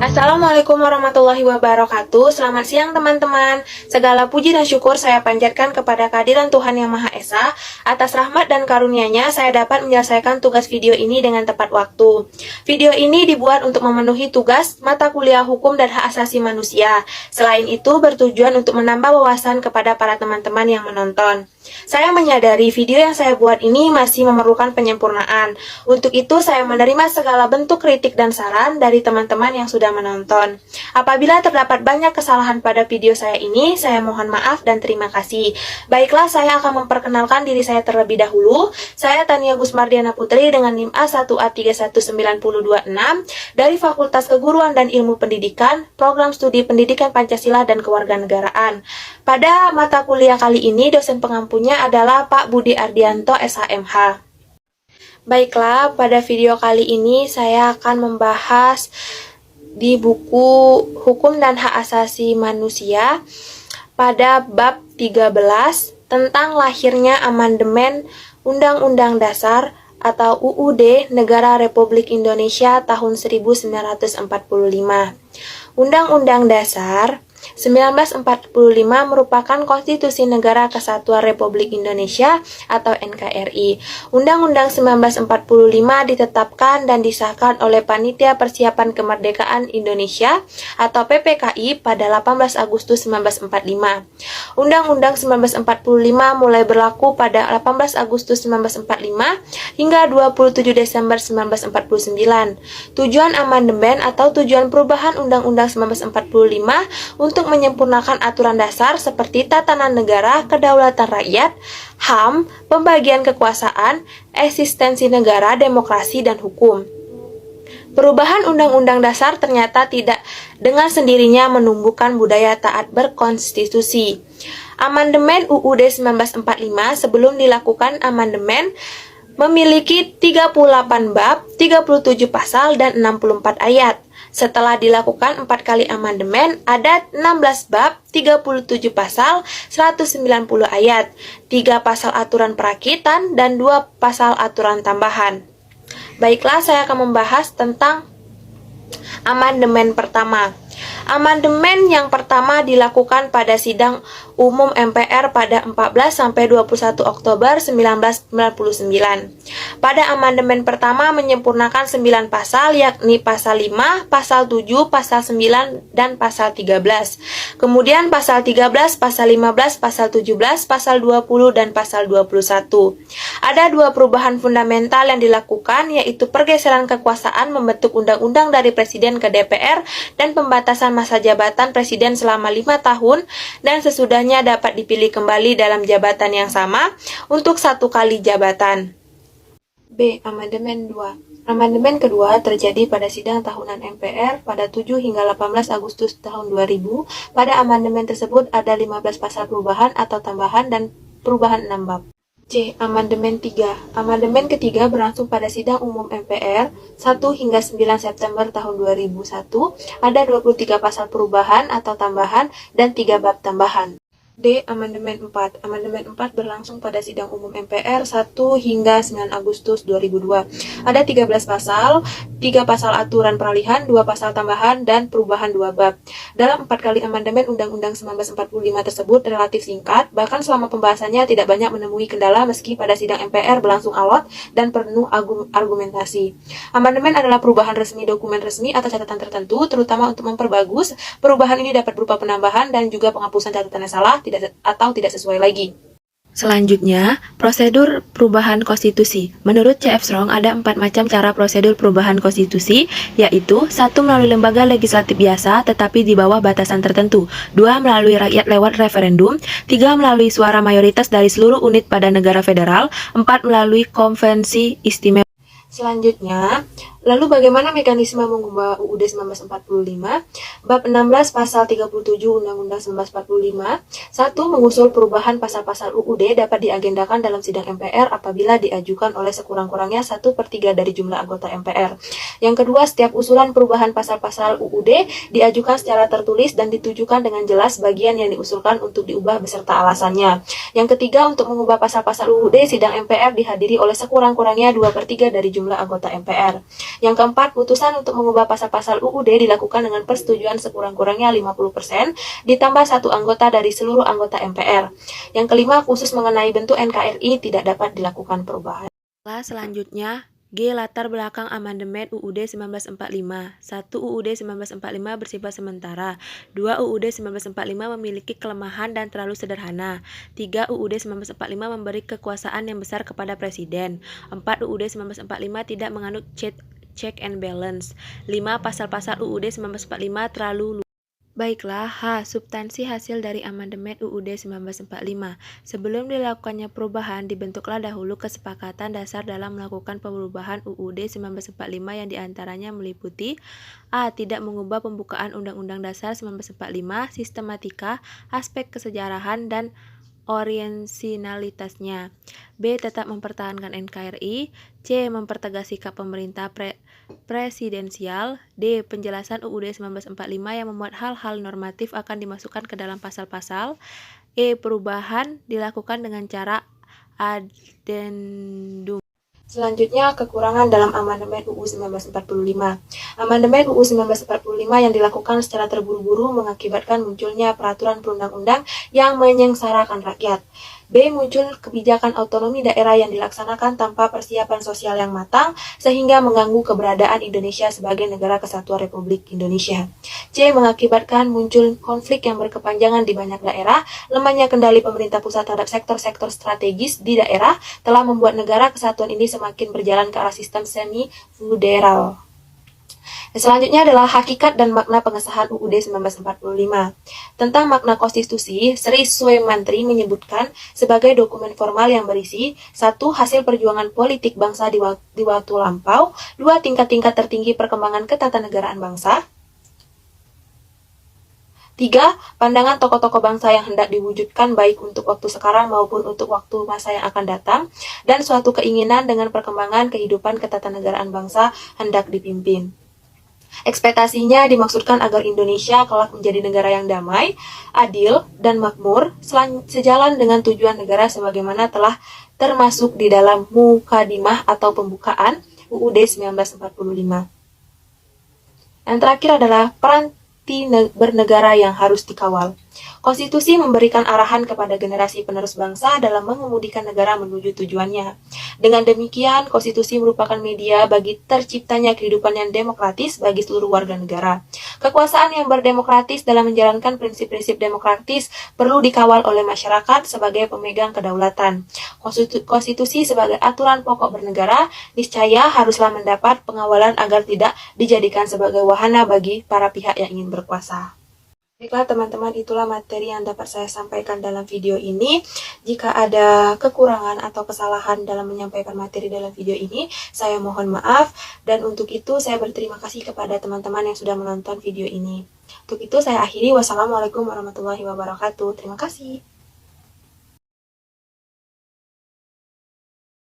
Assalamualaikum warahmatullahi wabarakatuh. Selamat siang teman-teman. Segala puji dan syukur saya panjatkan kepada kehadiran Tuhan Yang Maha Esa. Atas rahmat dan karunia-Nya saya dapat menyelesaikan tugas video ini dengan tepat waktu. Video ini dibuat untuk memenuhi tugas mata kuliah hukum dan hak asasi manusia. Selain itu bertujuan untuk menambah wawasan kepada para teman-teman yang menonton. Saya menyadari video yang saya buat ini masih memerlukan penyempurnaan. Untuk itu saya menerima segala bentuk kritik dan saran dari teman-teman yang sudah menonton. Apabila terdapat banyak kesalahan pada video saya ini, saya mohon maaf dan terima kasih. Baiklah, saya akan memperkenalkan diri saya terlebih dahulu. Saya Tania Gusmardiana Putri dengan NIM A1A31926 dari Fakultas Keguruan dan Ilmu Pendidikan, Program Studi Pendidikan Pancasila dan Kewarganegaraan. Pada mata kuliah kali ini, dosen pengampunya adalah Pak Budi Ardianto, SHMH. Baiklah, pada video kali ini saya akan membahas di buku Hukum dan Hak Asasi Manusia pada bab 13 tentang lahirnya amandemen Undang-Undang Dasar atau UUD Negara Republik Indonesia tahun 1945. Undang-Undang Dasar 1945 merupakan Konstitusi Negara Kesatuan Republik Indonesia atau NKRI. Undang-Undang 1945 ditetapkan dan disahkan oleh Panitia Persiapan Kemerdekaan Indonesia atau PPKI pada 18 Agustus 1945. Undang-Undang 1945 mulai berlaku pada 18 Agustus 1945 hingga 27 Desember 1949. Tujuan amandemen atau tujuan perubahan Undang-Undang 1945 untuk menyempurnakan aturan dasar seperti tatanan negara, kedaulatan rakyat, HAM, pembagian kekuasaan, eksistensi negara, demokrasi, dan hukum. Perubahan Undang-Undang Dasar ternyata tidak dengan sendirinya menumbuhkan budaya taat berkonstitusi. Amandemen UUD 1945 sebelum dilakukan amandemen memiliki 38 bab, 37 pasal, dan 64 ayat. Setelah dilakukan 4 kali amandemen, ada 16 bab, 37 pasal, 190 ayat, 3 pasal aturan perakitan, dan 2 pasal aturan tambahan. Baiklah, saya akan membahas tentang amandemen pertama. Amandemen yang pertama dilakukan pada sidang umum MPR pada 14-21 Oktober 1999. Pada amandemen pertama menyempurnakan 9 pasal, yakni pasal 5, pasal 7, pasal 9, dan pasal 13. Kemudian pasal 13, pasal 15, pasal 17, pasal 20, dan pasal 21. Ada 2 perubahan fundamental yang dilakukan, yaitu pergeseran kekuasaan membentuk undang-undang dari Presiden ke DPR dan pembatasan masa jabatan Presiden selama 5 tahun dan sesudahnya dapat dipilih kembali dalam jabatan yang sama untuk 1 kali jabatan. B. Amandemen 2. Amandemen kedua terjadi pada sidang tahunan MPR pada 7 hingga 18 Agustus tahun 2000. Pada amandemen tersebut ada 15 pasal perubahan atau tambahan dan perubahan 6 bab. C. Amandemen 3. Amandemen ketiga berlangsung pada sidang umum MPR 1 hingga 9 September tahun 2001. Ada 23 pasal perubahan atau tambahan dan 3 bab tambahan. D. Amandemen 4. Amandemen 4 berlangsung pada sidang umum MPR 1 hingga 9 Agustus 2002. Ada 13 pasal, 3 pasal aturan peralihan, 2 pasal tambahan, dan perubahan 2 bab. Dalam 4 kali amandemen Undang-Undang 1945 tersebut relatif singkat, bahkan selama pembahasannya tidak banyak menemui kendala meski pada sidang MPR berlangsung alot dan penuh argumentasi. Amandemen adalah perubahan resmi dokumen resmi atau catatan tertentu, terutama untuk memperbagus. Perubahan ini dapat berupa penambahan dan juga penghapusan catatan yang salah, tidak sesuai lagi. Selanjutnya, prosedur perubahan konstitusi. Menurut C.F. Strong, ada 4 macam cara prosedur perubahan konstitusi, yaitu 1. Melalui lembaga legislatif biasa, tetapi di bawah batasan tertentu. 2. Melalui rakyat lewat referendum. 3. Melalui suara mayoritas dari seluruh unit pada negara federal. 4. Melalui konvensi istimewa. Selanjutnya, lalu bagaimana mekanisme mengubah UUD 1945? Bab 16 pasal 37 Undang-Undang 1945. 1. Mengusul perubahan pasal-pasal UUD dapat diagendakan dalam sidang MPR apabila diajukan oleh sekurang-kurangnya 1/3 dari jumlah anggota MPR. Yang kedua, setiap usulan perubahan pasal-pasal UUD diajukan secara tertulis dan ditujukan dengan jelas bagian yang diusulkan untuk diubah beserta alasannya. Yang ketiga, untuk mengubah pasal-pasal UUD, sidang MPR dihadiri oleh sekurang-kurangnya 2/3 dari jumlah anggota MPR. Yang keempat, putusan untuk mengubah pasal-pasal UUD dilakukan dengan persetujuan sekurang-kurangnya 50% ditambah 1 anggota dari seluruh anggota MPR. Yang kelima, khusus mengenai bentuk NKRI tidak dapat dilakukan perubahan. Selanjutnya, G. Latar belakang amandemen UUD 1945. 1. UUD 1945 bersifat sementara. 2. UUD 1945 memiliki kelemahan dan terlalu sederhana. 3. UUD 1945 memberi kekuasaan yang besar kepada Presiden. 4. UUD 1945 tidak menganut check and balance. 5. Pasal-pasal UUD 1945 terlalu luas. Baiklah, substansi hasil dari amandemen UUD 1945. Sebelum dilakukannya perubahan, dibentuklah dahulu kesepakatan dasar dalam melakukan perubahan UUD 1945 yang diantaranya meliputi A. Tidak mengubah pembukaan Undang-Undang Dasar 1945, sistematika, aspek kesejarahan, dan oriensinalitasnya. B. Tetap mempertahankan NKRI. C. Mempertegas sikap pemerintah presidensial. D. Penjelasan UUD 1945 yang memuat hal-hal normatif akan dimasukkan ke dalam pasal-pasal. E. Perubahan dilakukan dengan cara addendum. Selanjutnya, kekurangan dalam amandemen UU 1945. Amandemen UU 1945 yang dilakukan secara terburu-buru mengakibatkan munculnya peraturan perundang-undang yang menyengsarakan rakyat. B. Muncul kebijakan otonomi daerah yang dilaksanakan tanpa persiapan sosial yang matang sehingga mengganggu keberadaan Indonesia sebagai negara kesatuan Republik Indonesia. C. Mengakibatkan muncul konflik yang berkepanjangan di banyak daerah. Lemahnya kendali pemerintah pusat terhadap sektor-sektor strategis di daerah telah membuat negara kesatuan ini semakin berjalan ke arah sistem semi-federal. Selanjutnya adalah hakikat dan makna pengesahan UUD 1945. Tentang makna konstitusi, Sri Swemantri menyebutkan sebagai dokumen formal yang berisi 1. Hasil perjuangan politik bangsa di waktu lampau. 2. Tingkat-tingkat tertinggi perkembangan ketatanegaraan bangsa. 3. Pandangan tokoh-tokoh bangsa yang hendak diwujudkan baik untuk waktu sekarang maupun untuk waktu masa yang akan datang, dan suatu keinginan dengan perkembangan kehidupan ketatanegaraan bangsa hendak dipimpin. Ekspektasinya dimaksudkan agar Indonesia kelak menjadi negara yang damai, adil, dan makmur, sejalan dengan tujuan negara sebagaimana telah termasuk di dalam Mukadimah atau pembukaan UUD 1945. Yang terakhir adalah peran bernegara yang harus dikawal. Konstitusi memberikan arahan kepada generasi penerus bangsa dalam mengemudikan negara menuju tujuannya. Dengan demikian, konstitusi merupakan media bagi terciptanya kehidupan yang demokratis bagi seluruh warga negara. Kekuasaan yang berdemokratis dalam menjalankan prinsip-prinsip demokratis perlu dikawal oleh masyarakat sebagai pemegang kedaulatan. Konstitusi sebagai aturan pokok bernegara niscaya haruslah mendapat pengawalan agar tidak dijadikan sebagai wahana bagi para pihak yang ingin berkuasa. Baiklah teman-teman, itulah materi yang dapat saya sampaikan dalam video ini. Jika ada kekurangan atau kesalahan dalam menyampaikan materi dalam video ini, saya mohon maaf. Dan untuk itu saya berterima kasih kepada teman-teman yang sudah menonton video ini. Untuk itu saya akhiri. Wassalamualaikum warahmatullahi wabarakatuh. Terima kasih.